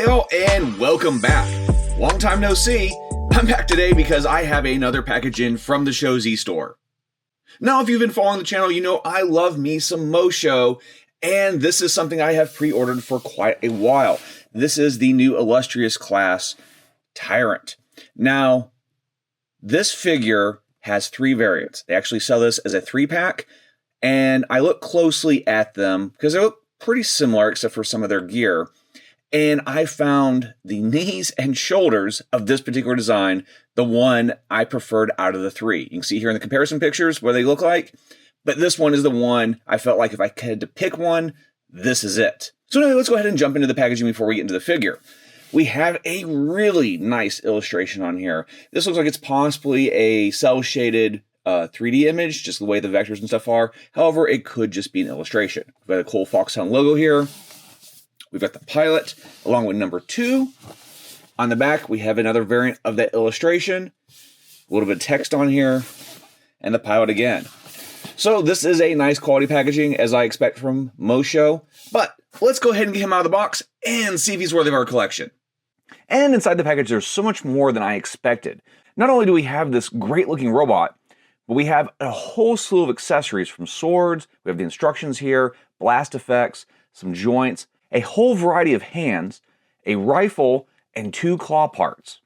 Well, and welcome back. Long time no see. I'm back today because I have another package in from the ShowZ store. Now, if you've been following the channel, you know I love me some Moshow, and this is something I have pre-ordered for quite a while. This is the new Illustrious class Tyrant. Now, this figure has 3 variants. They actually sell this as a 3-pack, and I look closely at them because they look pretty similar except for some of their gear. And I found the knees and shoulders of this particular design, the one I preferred out of the 3. You can see here in the comparison pictures what they look like, but this one is the one I felt like if I had to pick one, this is it. So anyway, let's go ahead and jump into the packaging before we get into the figure. We have a really nice illustration on here. This looks like it's possibly a cel-shaded 3D image, just the way the vectors and stuff are. However, it could just be an illustration. We've got a cool Foxhound logo here. We've got the pilot along with number 2. On the back, we have another variant of that illustration. A little bit of text on here. And the pilot again. So this is a nice quality packaging as I expect from Moshow. But let's go ahead and get him out of the box and see if he's worthy of our collection. And inside the package, there's so much more than I expected. Not only do we have this great looking robot, but we have a whole slew of accessories from swords. We have the instructions here, blast effects, some joints, a whole variety of hands, a rifle, and 2 claw parts.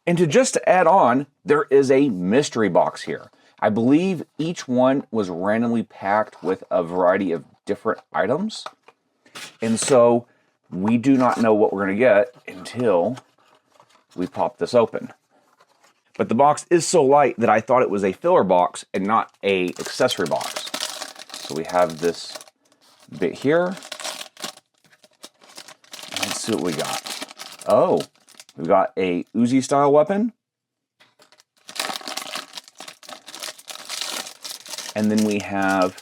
And to add on, there is a mystery box here. I believe each one was randomly packed with a variety of different items. And so we do not know what we're going to get until we pop this open. But the box is so light that I thought it was a filler box and not an accessory box. So we have this bit here. Let's see what we got. Oh, we've got a Uzi style weapon. And then we have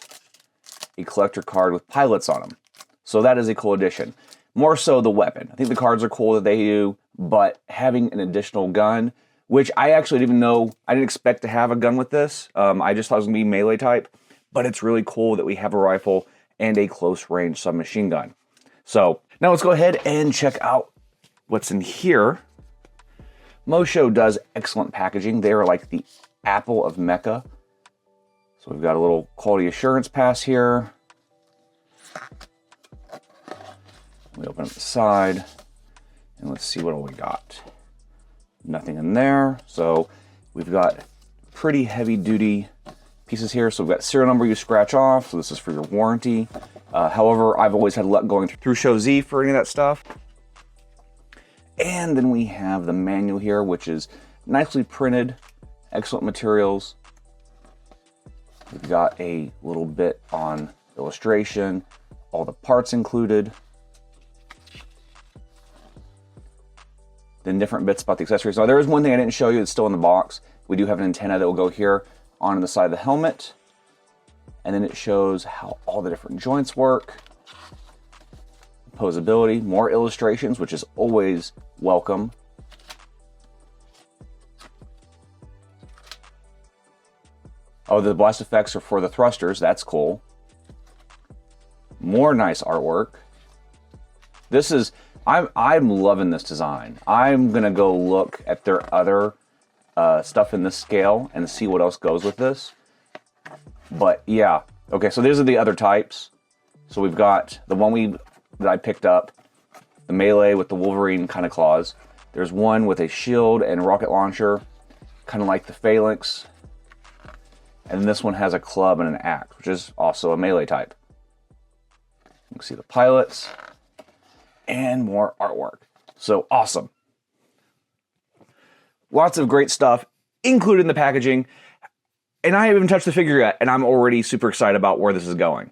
a collector card with pilots on them. So that is a cool addition. More so the weapon. I think the cards are cool that they do, but having an additional gun, which I actually didn't even know, I didn't expect to have a gun with this. I just thought it was going to be melee type, but it's really cool that we have a rifle and a close range submachine gun. So now let's go ahead and check out what's in here. Moshow does excellent packaging. They are like the Apple of mecha. So we've got a little quality assurance pass here. We open up the side and let's see what all we got. Nothing in there. So we've got pretty heavy duty pieces here. So we've got serial number you scratch off. So this is for your warranty. However, I've always had luck going through ShowZ for any of that stuff. And then we have the manual here, which is nicely printed, excellent materials. We've got a little bit on illustration, all the parts included. Then different bits about the accessories. Now there is one thing I didn't show you that's still in the box. We do have an antenna that will go here on the side of the helmet. And then it shows how all the different joints work. Posability, more illustrations, which is always welcome. Oh, the blast effects are for the thrusters. That's cool. More nice artwork. This is, I'm loving this design. I'm gonna go look at their other stuff in this scale and see what else goes with this. But yeah, okay, so these are the other types. So we've got the one that I picked up, the melee with the Wolverine kind of claws. There's one with a shield and rocket launcher, kind of like the Phalanx. And then this one has a club and an axe, which is also a melee type. You can see the pilots and more artwork. So awesome. Lots of great stuff included in the packaging. And I haven't even touched the figure yet, and I'm already super excited about where this is going.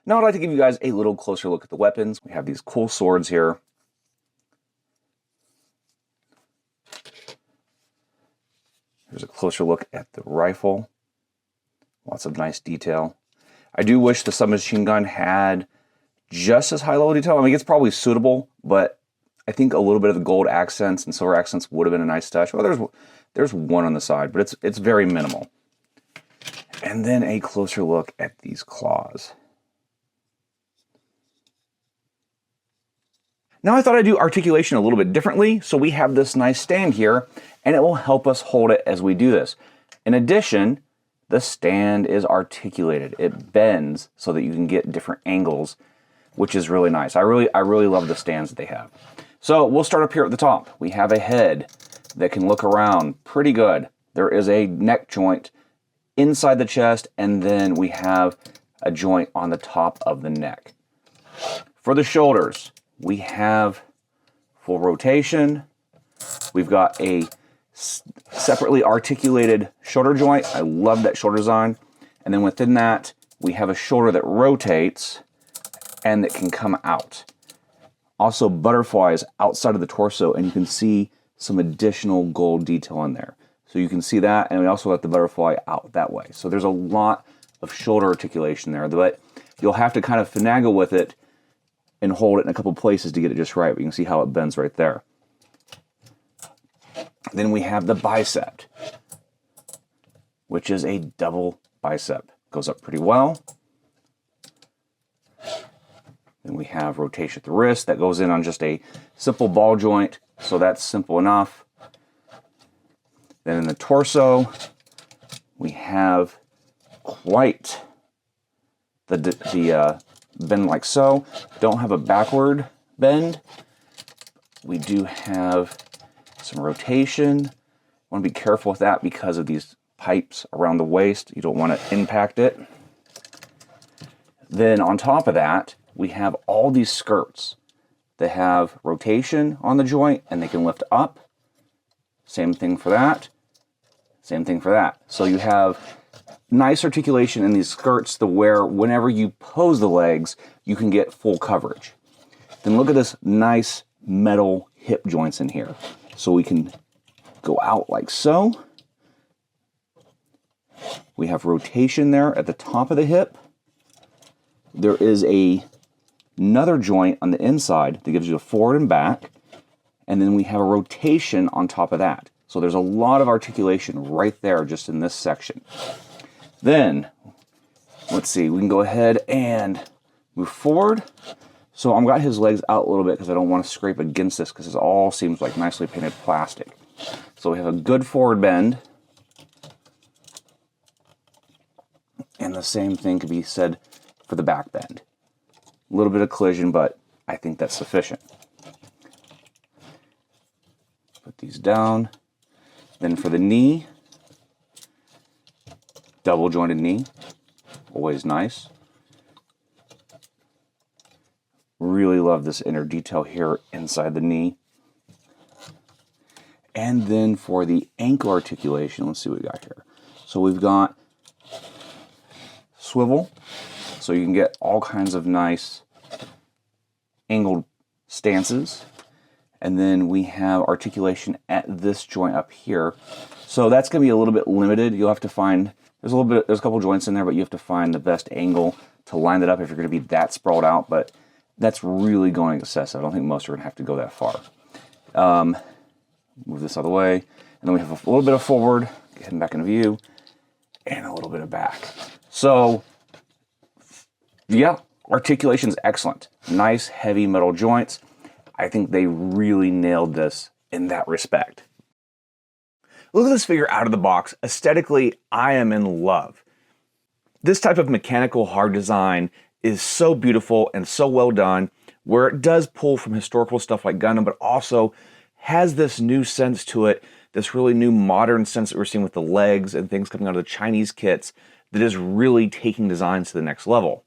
Now I'd like to give you guys a little closer look at the weapons. We have these cool swords here. Here's a closer look at the rifle. Lots of nice detail. I do wish the submachine gun had just as high level detail. I mean, it's probably suitable, but I think a little bit of the gold accents and silver accents would have been a nice touch. Well, there's one on the side, but it's very minimal. And then a closer look at these claws. Now I thought I'd do articulation a little bit differently, so we have this nice stand here, and it will help us hold it as we do this. In addition, the stand is articulated. It bends so that you can get different angles, which is really nice. I really love the stands that they have. So we'll start up here at the top. We have a head that can look around pretty good. There is a neck joint inside the chest, and then we have a joint on the top of the neck. For the shoulders, we have full rotation. We've got a separately articulated shoulder joint. I love that shoulder design. And then within that, we have a shoulder that rotates and that can come out. Also butterflies outside of the torso, and you can see some additional gold detail in there. So you can see that, and we also let the butterfly out that way. So there's a lot of shoulder articulation there, but you'll have to kind of finagle with it and hold it in a couple places to get it just right. But you can see how it bends right there. Then we have the bicep, which is a double bicep. Goes up pretty well. Then we have rotation at the wrist that goes in on just a simple ball joint, so that's simple enough. Then in the torso, we have quite the bend like so. Don't have a backward bend. We do have some rotation. Want to be careful with that because of these pipes around the waist. You don't want to impact it. Then on top of that, we have all these skirts that have rotation on the joint and they can lift up. Same thing for that. Same thing for that. So you have nice articulation in these skirts to where whenever you pose the legs, you can get full coverage. Then look at this nice metal hip joints in here. So we can go out like so. We have rotation there at the top of the hip. There is another joint on the inside that gives you a forward and back. And then we have a rotation on top of that. So there's a lot of articulation right there just in this section. Then, let's see, we can go ahead and move forward. So I've got his legs out a little bit because I don't want to scrape against this because this all seems like nicely painted plastic. So we have a good forward bend. And the same thing could be said for the back bend. A little bit of collision, but I think that's sufficient. Put these down. Then for the knee, double jointed knee, always nice. Really love this inner detail here inside the knee. And then for the ankle articulation, let's see what we got here. So we've got swivel, so you can get all kinds of nice angled stances. And then we have articulation at this joint up here. So that's going to be a little bit limited. You'll have to find, there's a couple joints in there, but you have to find the best angle to line that up if you're going to be that sprawled out. But that's really going excessive. I don't think most are going to have to go that far. Move this out of the way. And then we have a little bit of forward, heading back into view, and a little bit of back. So, yeah, articulation is excellent. Nice, heavy metal joints. I think they really nailed this in that respect. Look at this figure out of the box. Aesthetically, I am in love. This type of mechanical hard design is so beautiful and so well done, where it does pull from historical stuff like Gundam, but also has this new sense to it, this really new modern sense that we're seeing with the legs and things coming out of the Chinese kits that is really taking designs to the next level.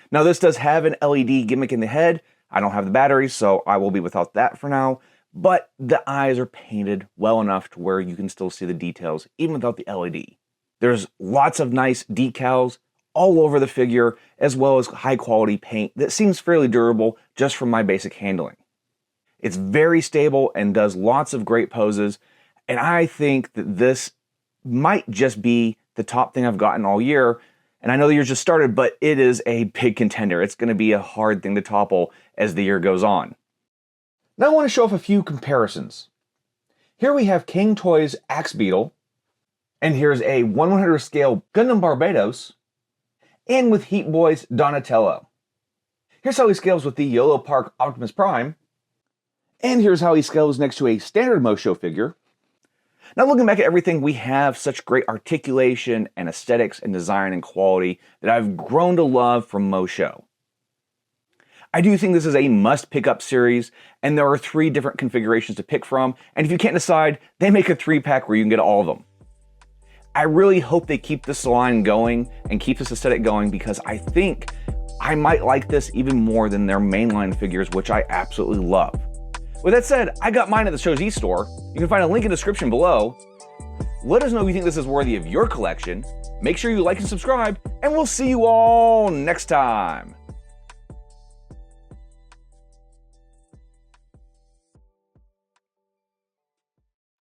Now this does have an LED gimmick in the head. I don't have the batteries, so I will be without that for now, but the eyes are painted well enough to where you can still see the details even without the LED. There's lots of nice decals all over the figure, as well as high quality paint that seems fairly durable just from my basic handling. It's very stable and does lots of great poses, and I think that this might just be the top thing I've gotten all year. And I know the year just started, but it is a big contender. It's going to be a hard thing to topple as the year goes on. Now I want to show off a few comparisons. Here we have King Toys Axe Beetle, and here's a 1/100 scale Gundam Barbados, and with Heat Boy's Donatello. Here's how he scales with the YOLO Park Optimus Prime. And here's how he scales next to a standard Moshow figure. Now looking back at everything, we have such great articulation and aesthetics and design and quality that I've grown to love from Moshow. I do think this is a must pick up series, and there are 3 different configurations to pick from, and if you can't decide, they make a 3-pack where you can get all of them. I really hope they keep this line going and keep this aesthetic going, because I think I might like this even more than their mainline figures, which I absolutely love. With that said, I got mine at the ShowZ store. You can find a link in the description below. Let us know if you think this is worthy of your collection. Make sure you like and subscribe, and we'll see you all next time.